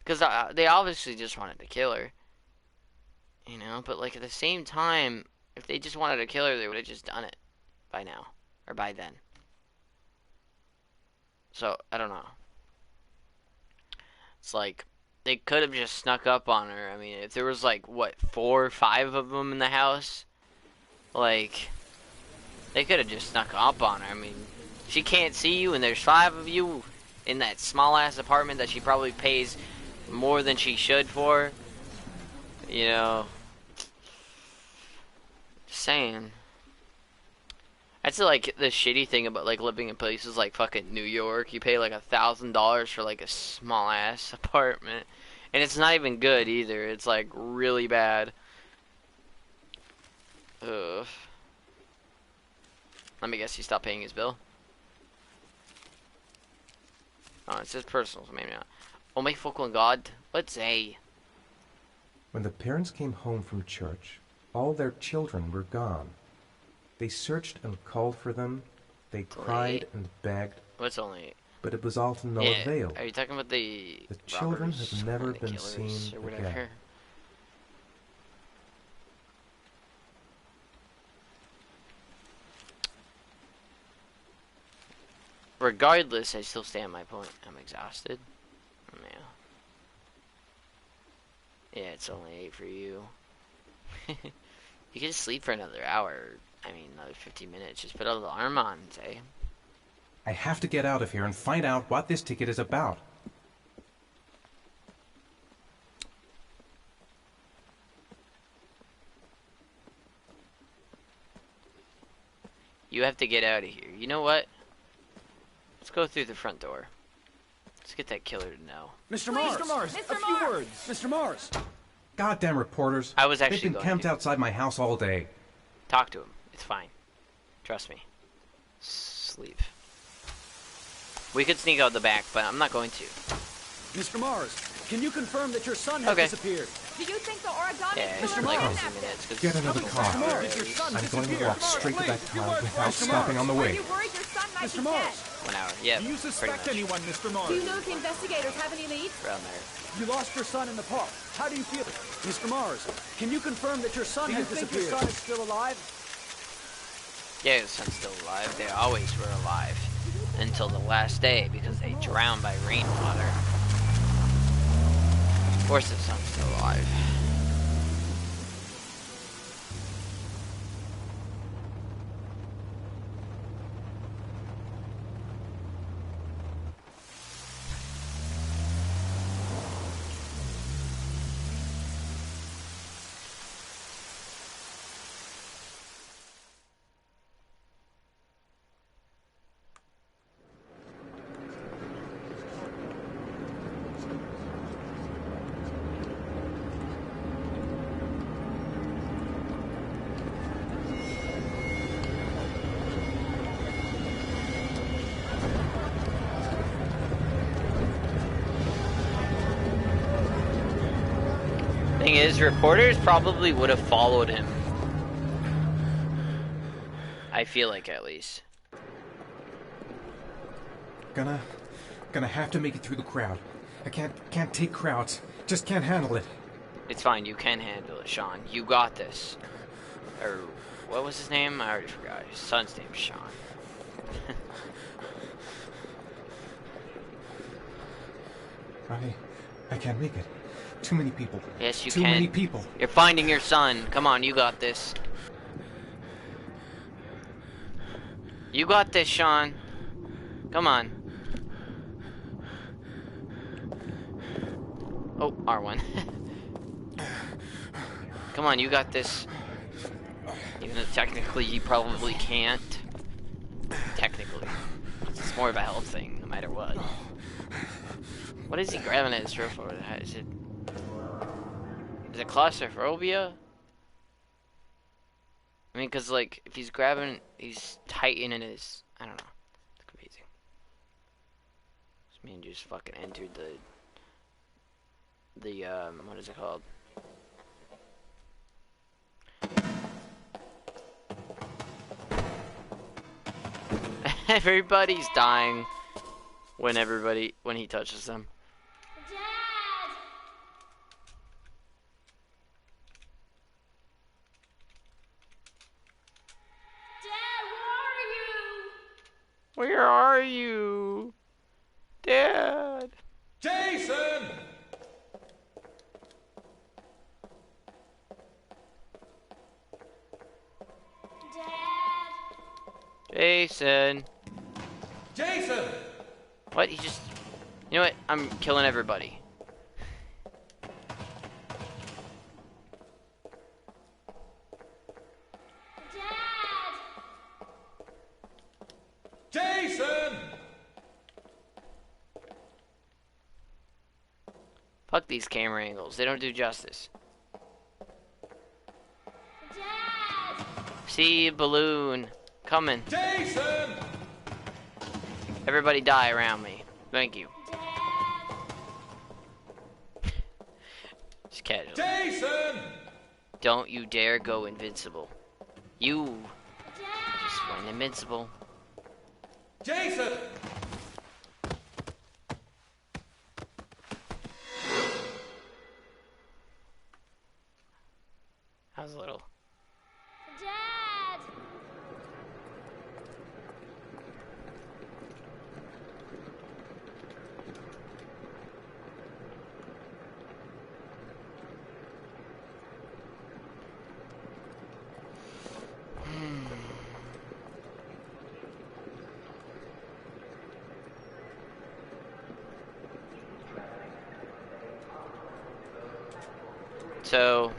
Because they obviously just wanted to kill her. You know, but like at the same time, if they just wanted to kill her, they would have just done it by now. Or by then. So, I don't know. It's like, they could have just snuck up on her. I mean, if there was like, what, 4 or 5 of them in the house? Like, they could have just snuck up on her. I mean, she can't see you and there's 5 of you in that small ass apartment that she probably pays more than she should for. You know, just saying. That's like the shitty thing about like living in places like fucking New York. You pay like $1,000 for like a small ass apartment, and it's not even good either. It's like really bad. Ugh. Let me guess, he stopped paying his bill. Oh, it says personal, so maybe not. Oh my fucking god, what's A? When the parents came home from church, all their children were gone. They searched and called for them. They cried and begged. What's only? But it was all to no avail. Are you talking about the children have never been seen again. Regardless, I still stand my point. I'm exhausted. Oh, man. Yeah, it's only 8 for you. You can just sleep for another hour. I mean, another 15 minutes. Just put an alarm on, say. I have to get out of here and find out what this ticket is about. You have to get out of here. You know what? Let's go through the front door. Let's get that killer to know. Mr. Mars! Mr. Mars! A few words! Mr. Mars! Goddamn reporters. I was actually They've been camped outside my house all day. Talk to him. It's fine. Trust me. Sleep. We could sneak out the back, but I'm not going to. Mr. Mars, can you confirm that your son has disappeared? Do you think the origami Mr. Mars? Get another car. I'm going to walk straight to that car without stopping on the way. Are you worried your son might Mr. be Mars. dead? 1 hour. Yeah. Do you suspect anyone, Mr. Mars? Do you know if the investigators have any leads? Around there. You lost your son in the park. How do you feel? Mr. Mars, can you confirm that your son has disappeared? Do you think your son is still alive? Yeah, his son's still alive. They always were alive. Until the last day, because they drowned by rainwater. Of course his son's still alive. Thing is, reporters probably would have followed him. I feel like, at least. Gonna have to make it through the crowd. I can't take crowds. Just can't handle it. It's fine, you can handle it, Sean. You got this. Or, what was his name? I already forgot. His son's name's Sean. I can't make it. Too many people. Yes, you can. Too many people. You're finding your son. Come on, you got this. You got this, Sean. Come on. Oh, R1. Come on, you got this. Even though technically you probably can't. Technically. It's more of a health thing, no matter what. What is he grabbing at his throat for? Is it claustrophobia? I mean, cause like, if he's grabbing, he's tightening his, I don't know. It's confusing. This man just fucking entered the what is it called? Everybody's dying when he touches them. Dad! Where are you? Dad! Jason! Jason! Jason! What? He just... You know what? I'm killing everybody. Jason! Fuck these camera angles. They don't do justice. See, balloon. Coming. Jason! Everybody die around me. Thank you. Just casual. Jason! Don't you dare go invincible. You just went invincible. Jason! That was a little. Dad! So,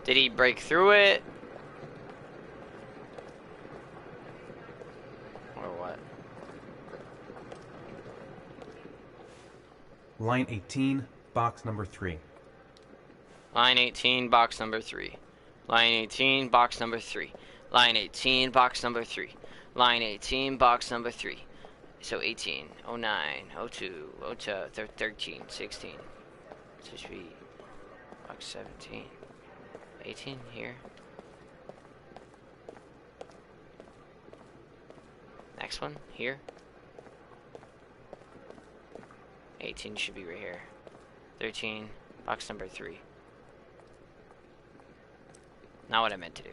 did he break through it? Or what? Line 18, box number 3. Line 18, box number 3. Line 18, box number 3. Line 18, box number 3. Line 18, box number 3. So 18, 09, 02, 02, 13, 16. So it should be box 17. 18 here. Next one here. 18 should be right here. 13, box number 3. Not what I meant to do.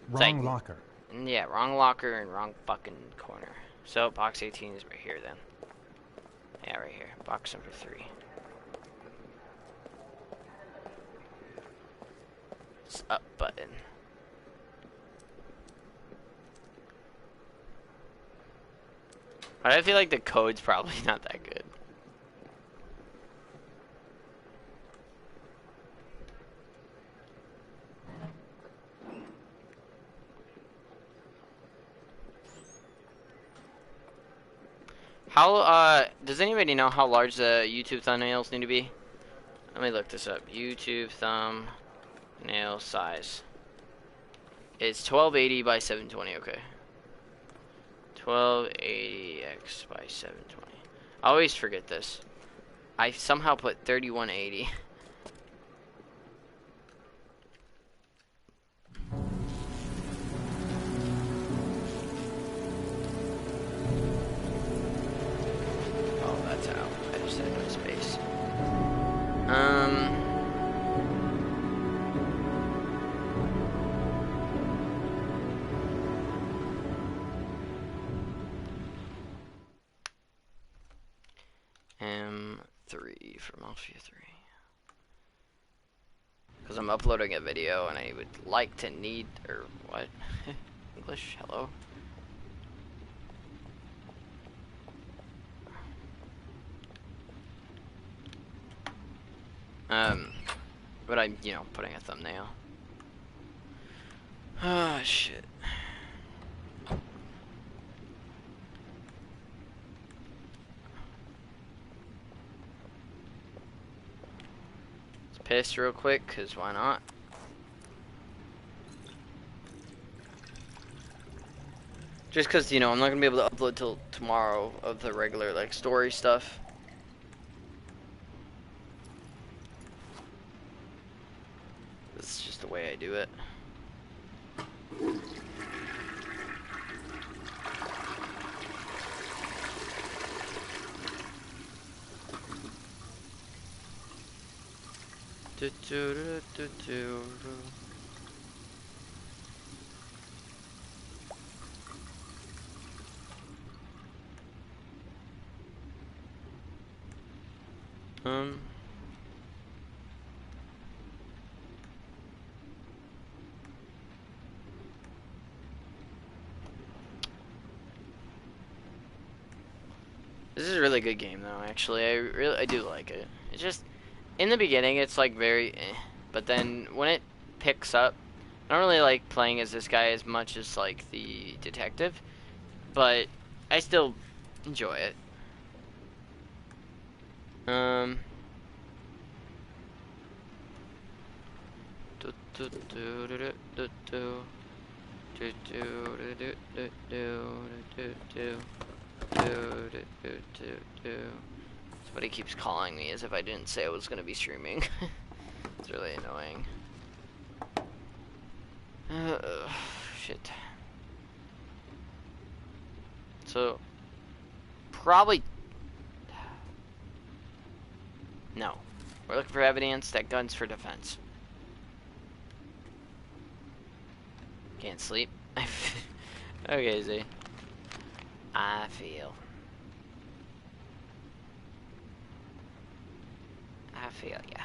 Wrong like- locker. Yeah, wrong locker and wrong fucking corner. So box 18 is right here then. Yeah, right here. Box number 3. It's up button. But I feel like the code's probably not that good. How, does anybody know how large the YouTube thumbnails need to be? Let me look this up. YouTube thumbnail size. It's 1280 by 720, okay. 1280x by 720. I always forget this. I somehow put 3180. Oh, that's how. I just had no space. M3 for Mafia 3. Because I'm uploading a video and I would like to need, or what? English, hello? But I'm, you know, putting a thumbnail. Ah, shit. Let's piss real quick, cause why not? Just cause, you know, I'm not gonna be able to upload till tomorrow of the regular, like, story stuff. It's just the way I do it. This is a really good game though, actually. I do like it. It's just in the beginning it's like very but then when it picks up, I don't really like playing as this guy as much as like the detective, but I still enjoy it. Somebody keeps calling me as if I didn't say I was gonna be streaming. It's really annoying. Shit. So, probably... No. We're looking for evidence that guns for defense. Can't sleep. Okay, Z. I feel ya.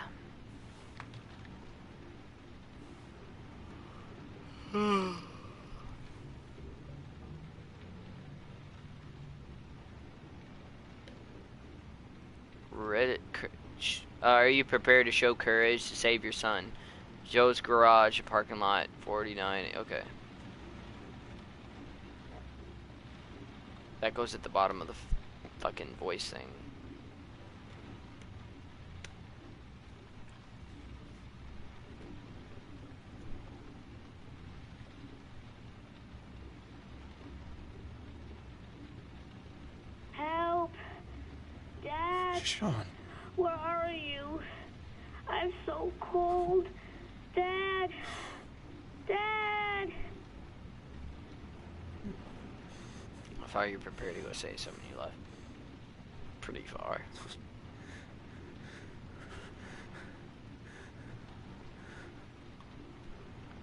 Reddit. Are you prepared to show courage to save your son? Joe's garage, parking lot, 49. Okay. That goes at the bottom of the fucking voice thing. Help! Dad, Sean. where are you? I'm so cold. Dad! Dad! How far are you prepared to go say something you left? Pretty far.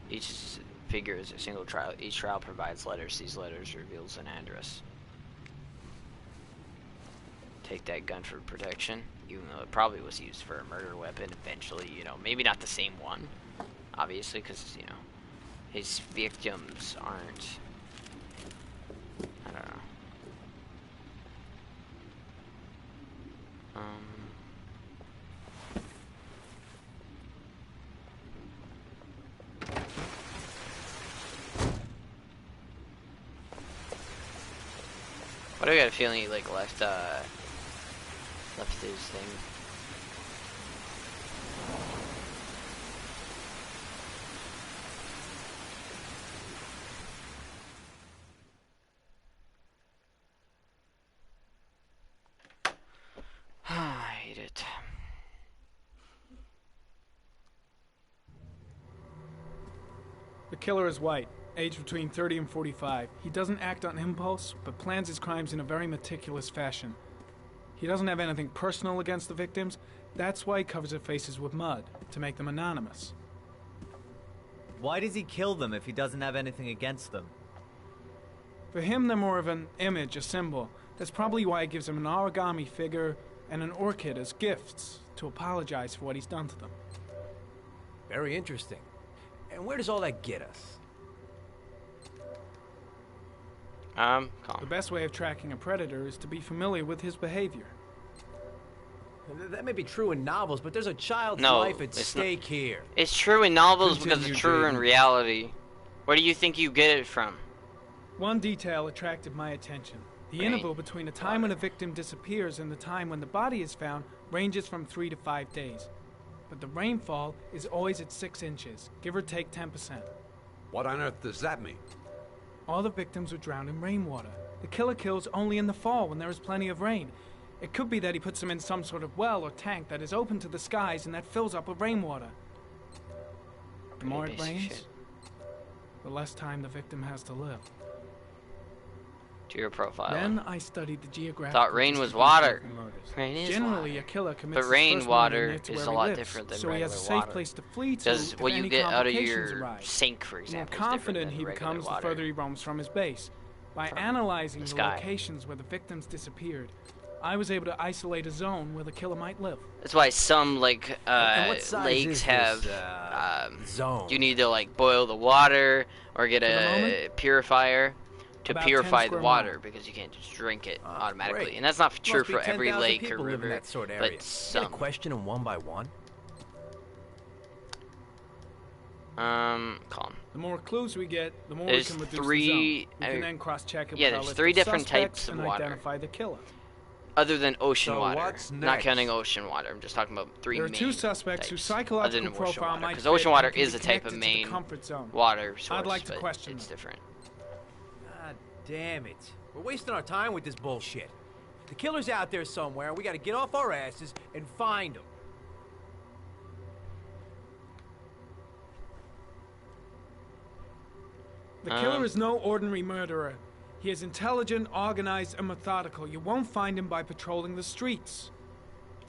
Each figure is a single trial. Each trial provides letters. These letters reveals an address. Take that gun for protection, even though it probably was used for a murder weapon eventually, you know, maybe not the same one, obviously, because, you know, his victims aren't, I don't know. But I got a feeling he, like, left his thing. I hate it. The killer is white, aged between 30 and 45. He doesn't act on impulse, but plans his crimes in a very meticulous fashion. He doesn't have anything personal against the victims. That's why he covers their faces with mud, to make them anonymous. Why does he kill them if he doesn't have anything against them? For him, they're more of an image, a symbol. That's probably why he gives them an origami figure and an orchid as gifts, to apologize for what he's done to them. Very interesting. And where does all that get us? Calm. The best way of tracking a predator is to be familiar with his behavior. That may be true in novels, but there's a child's No, life at it's stake here. It's true in novels because Continue, it's true in Jaden. reality. Where do you think you get it from? One detail attracted my attention. The Rain. interval between the time when a victim disappears and the time when the body is found ranges from 3 to 5 days. But the rainfall is always at 6 inches, give or take 10%. What on earth does that mean? All the victims were drowned in rainwater. The killer kills only in the fall when there is plenty of rain. It could be that he puts them in some sort of well or tank that is open to the skies and that fills up with rainwater. The more it Pretty basic rains, shit. the less time the victim has to live. To your profile. Then I studied the geographic. Thought rain was water. Murders. Rain is Generally, water. a killer commits But his rain first water murder near to is where a he lot lives, different than so he has a regular safe water. place to flee to Because if what you any get out of complications your arise. sink, for The more example, is different confident than he regular becomes, the water. further he roams from his base. By From analyzing the the sky. locations where the victims disappeared, I was able to isolate a zone where the killer might live. That's why some like And what size lakes is have this, zone? you need to like boil the water or get For the a moment, purifier to about purify 10 the square water miles. because you can't just drink it automatically. great. And that's not true Must be for every 10,000 lake or people live in river, that sort of area. but Gonna some. question them one by one. Calm. The more clues we get, the more There's we can reduce three- the zone. We I can mean, then cross-check it yeah, with our there's list 3 of different suspects types of and water. identify the killer. Other than ocean So water, what's not next? counting ocean water. I'm just talking about 3 There are main 2 suspects types, whose other psychological than ocean profile water, might because fit ocean water and can is be a type of connected to the main comfort zone. water source. I'd like to but question it's them. different. God damn it. We're wasting our time with this bullshit. The killer's out there somewhere, and we gotta get off our asses and find him. The killer is no ordinary murderer. He is intelligent, organized, and methodical. You won't find him by patrolling the streets.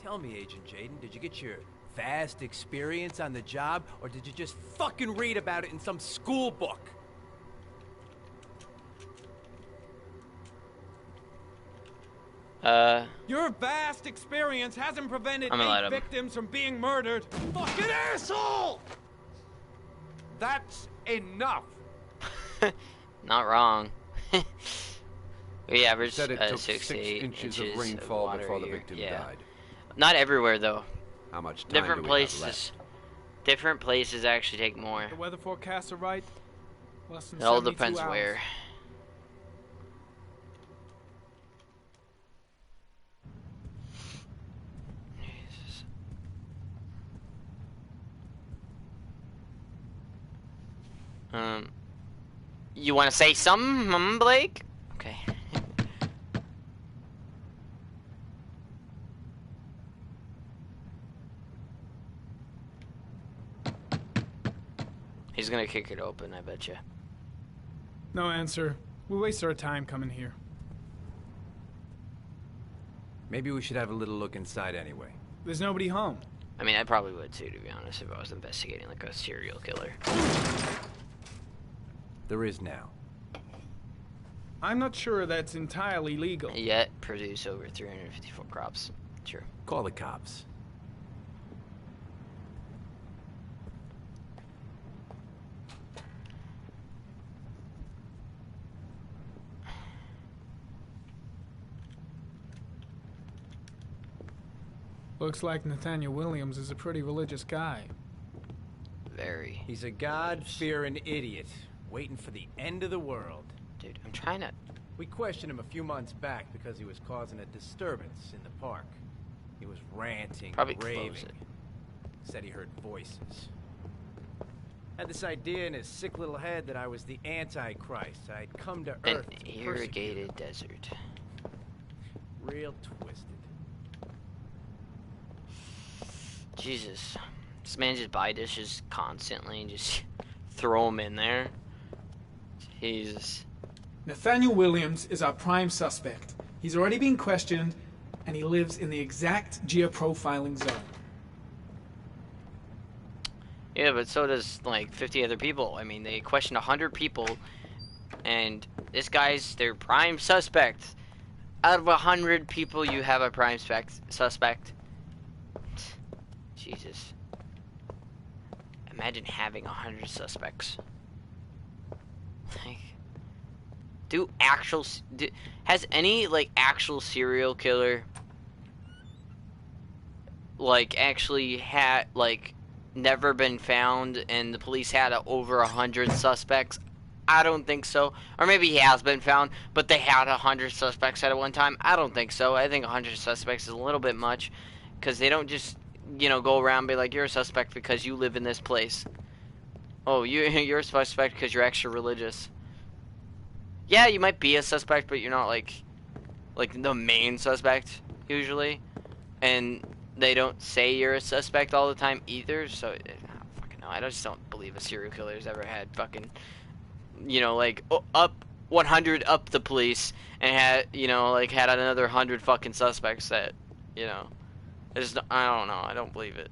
Tell me, Agent Jaden, did you get your vast experience on the job, or did you just fucking read about it in some school book? Your vast experience hasn't prevented I'm gonna let 8 him. victims from being murdered. Fucking asshole! That's enough. Not wrong. We average Said it took 6 to 8 inches of rainfall of water before a the year. victim Yeah. died. Not everywhere though. How much time Different do we have places. left? Different places actually take more. The weather forecasts are right. Less than It all 72 depends hours. where. Jesus. You want to say something, Blake? Okay. He's gonna kick it open, I bet you. No answer. We waste our time coming here. Maybe we should have a little look inside anyway. There's nobody home. I mean, I probably would too, to be honest, if I was investigating like a serial killer. There is now. I'm not sure that's entirely legal. Yet produce over 354 crops. True. Call the cops. Looks like Nathaniel Williams is a pretty religious guy. Very. He's a God-fearing idiot, waiting for the end of the world. Dude, I'm trying to... We questioned him a few months back because he was causing a disturbance in the park. He was ranting, Probably raving. close it. Said he heard voices. Had this idea in his sick little head that I was the Antichrist. I'd come to An Earth to persecute irrigated him. desert. Real twisted. Jesus. This man just buy dishes constantly and just throw them in there. Jesus. Nathaniel Williams is our prime suspect. He's already been questioned, and he lives in the exact geoprofiling zone. Yeah, but so does like 50 other people. I mean, they questioned 100 people, and this guy's their prime suspect. Out of 100 people, you have a prime suspect. Jesus. Imagine having 100 suspects. Like, has any like actual serial killer like actually had like never been found and the police had over 100 suspects? I don't think so. Or maybe he has been found, but they had 100 suspects at one time. I don't think so. I think 100 suspects is a little bit much, because they don't just, you know, go around and be like, you're a suspect because you live in this place. Oh, you're a suspect because you're extra religious. Yeah, you might be a suspect, but you're not like the main suspect usually, and they don't say you're a suspect all the time either. So I don't fucking know. I just don't believe a serial killer's ever had fucking, you know, like up 100 up the police and had, you know, like had another 100 fucking suspects that, you know, I don't know. I don't believe it.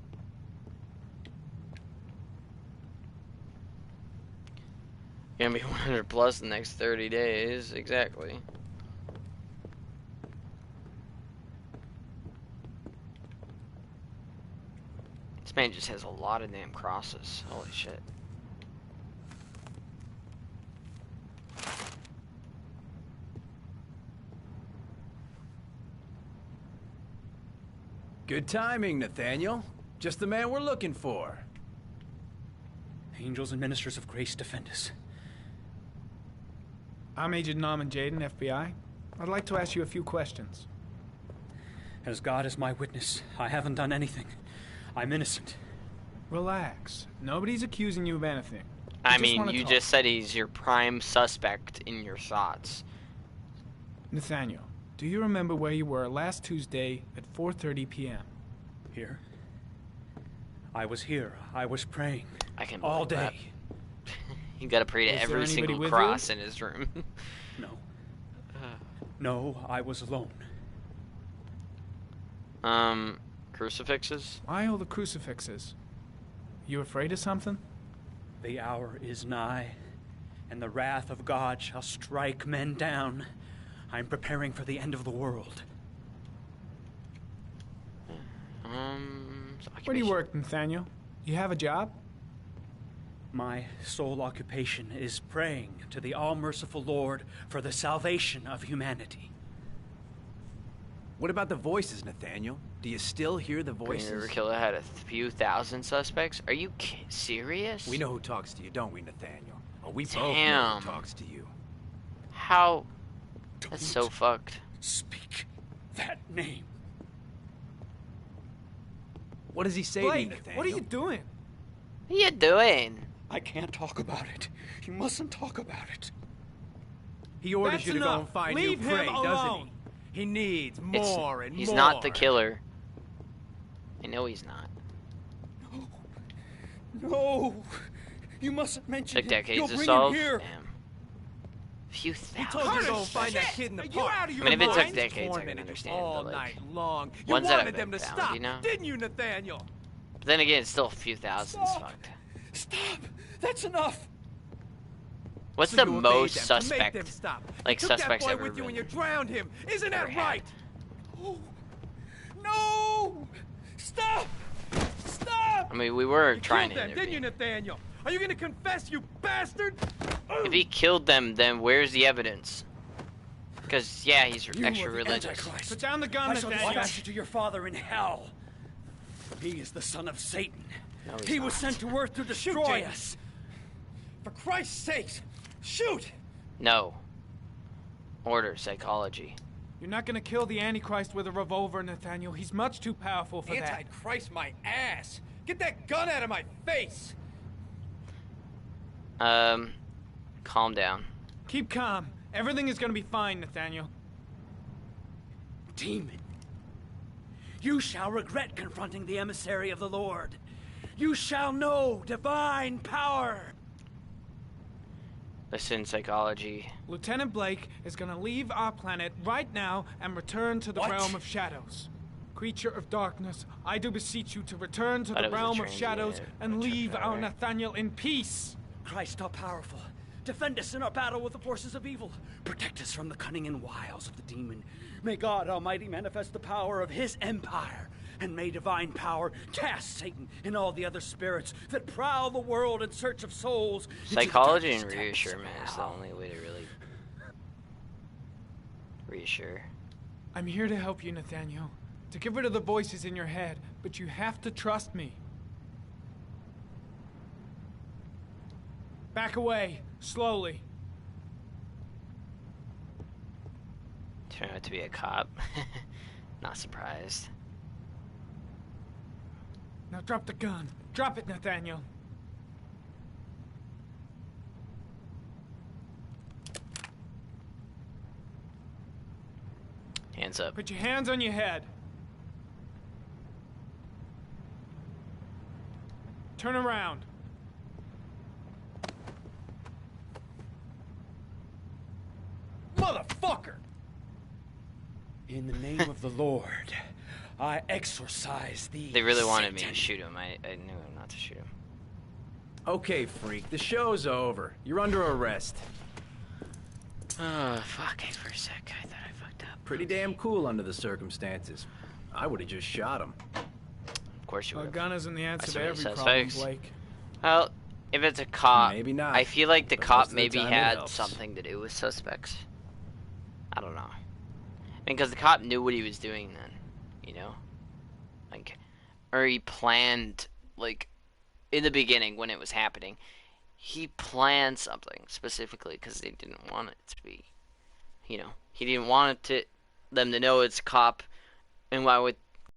Gonna be 100 plus the next 30 days, exactly. This man just has a lot of damn crosses. Holy shit. Good timing, Nathaniel. Just the man we're looking for. Angels and ministers of grace defend us. I'm Agent Norman Jaden, FBI. I'd like to ask you a few questions. As God is my witness, I haven't done anything. I'm innocent. Relax. Nobody's accusing you of anything. I mean, you just said he's your prime suspect in your thoughts. Nathaniel, do you remember where you were last Tuesday at 4:30 p.m.? Here? I was here. I was praying. I can all believe day. that. You gotta pray to every single cross in his room. No. No, I was alone. Crucifixes? Why all the crucifixes? You afraid of something? The hour is nigh, and the wrath of God shall strike men down. I'm preparing for the end of the world. Where do you work, Nathaniel? You have a job? My sole occupation is praying to the all-merciful Lord for the salvation of humanity. What about the voices, Nathaniel? Do you still hear the voices? Green River Killer had a few thousand suspects. Are you serious? We know who talks to you, don't we, Nathaniel? Oh, we both know Damn. who talks to you. How? That's so fucked. Speak that name. What does he say Blake, to you, Nathaniel? what are you doing? What are you doing? I can't talk about it. You mustn't talk about it. He orders That's you to go enough. and find Leave new prey, him doesn't alone. he? He needs more and He's more. not the killer. I know he's not. No! You mustn't mention Took him. You'll decades to bring solve. him here. Damn. Few He told thousand. you to go and find that kid in the park. I mean, if it took decades, I can understand. All But like, night long. You ones that wanted have them been to found, stop, you know? didn't you, Nathaniel? But then again, it's still a few thousand. It's Stop. fucked. Stop! That's enough! What's So the you obeyed most them to make suspect? them stop. Like You took suspects that boy ever with you and been- you drowned him. Isn't that ever had. right? Oh. No! Stop! Stop! I mean, we were You trying killed to them, didn't you, intervene. Nathaniel? Are you going to confess, you bastard? If he killed them, then where's the evidence? Because yeah, he's You extra are the religious. Antichrist. Put down the gun, I shall Nathaniel. dispatch you to your father in hell. He is the son of Satan. No, he's He was not. sent to earth to destroy James. us. For Christ's sakes, shoot! No. Order psychology. You're not gonna kill the Antichrist with a revolver, Nathaniel. He's much too powerful for that. Antichrist my ass! Get that gun out of my face! Calm down. Keep calm. Everything is gonna be fine, Nathaniel. Demon, you shall regret confronting the emissary of the Lord. You shall know divine power. Listen, psychology. Lieutenant Blake is gonna leave our planet right now and return to the What? realm of shadows. Creature of darkness, I do beseech you to return to Thought the it was a realm of transient shadows and leave our interferer. Nathaniel in peace. Christ, all powerful, defend us in our battle with the forces of evil. Protect us from the cunning and wiles of the demon. May God Almighty manifest the power of his empire. And may divine power cast Satan and all the other spirits that prowl the world in search of souls. into the Psychology and darkest depths of reassurement is the hell. only way to really reassure. I'm here to help you, Nathaniel. To get rid of the voices in your head, but you have to trust me. Back away, slowly. Turn out to be a cop. Not surprised. Now drop the gun. Drop it, Nathaniel. Hands up. Put your hands on your head. Turn around. Motherfucker! In the name of the Lord, I exorcise thee. They really wanted me to Satan. shoot him. I knew not to shoot him. Okay, freak, the show's over. You're under arrest. Oh, fuck. For a sec, I thought I fucked up. Pretty damn cool under the circumstances. I would have just shot him. course you A would. gun isn't the answer to so many every problem, suspects. Blake. Well, if it's a cop, Maybe not, I feel like the but most cop of the maybe time it had helps. something to do with suspects. I don't know. I mean, because the cop knew what he was doing then, you know? Like, or he planned, like, in the beginning when it was happening, he planned something specifically because they didn't want it to be, you know, he didn't want them to know it's a cop, and why would